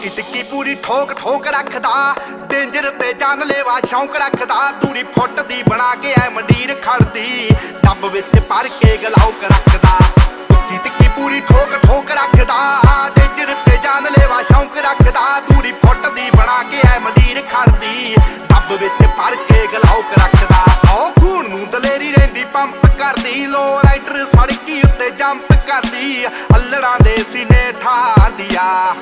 ਟਿੱਕੀ ਟਿੱਕੀ ਪੂਰੀ ਠੋਕ ਠੋਕ ਰੱਖਦਾ, ਡੇਂਜਰ ਤੇ ਜਾਨਲੇਵਾ ਸ਼ੌਂਕ ਰੱਖਦਾ। ਦੂਰੀ ਫੁੱਟ ਦੀ ਬਣਾ ਕੇ ਐ ਮੰਡੀਰ ਖੜਦੀ, ਡੱਬ ਵਿੱਚ ਭਰ ਕੇ ਗਲਾਉਕ ਰੱਖਦਾ। ਟਿੱਕੀ ਟਿੱਕੀ ਪੂਰੀ ਠੋਕ ਠੋਕ ਰੱਖਦਾ, ਡੇਂਜਰ ਤੇ ਜਾਨਲੇਵਾ ਸ਼ੌਂਕ ਰੱਖਦਾ। ਦੂਰੀ ਫੁੱਟ ਦੀ ਬਣਾ ਕੇ ਐ ਮੰਡੀਰ ਖੜਦੀ, ਡੱਬ ਵਿੱਚ ਭਰ ਕੇ ਗਲਾਉਕ ਰੱਖਦਾ। ਓ ਖੂਨ ਨੂੰ ਦਲੇਰੀ ਰਹਿੰਦੀ ਪੰਪ ਕਰਦੀ, ਲੋ ਰਾਈਡਰ ਸੜਕੀ ਉੱਤੇ ਜੰਪ ਕਰਦੀ। ਅੱਲੜਾਂ ਦੇ ਸੀਨੇ ਠਾਰਦੀ ਆ।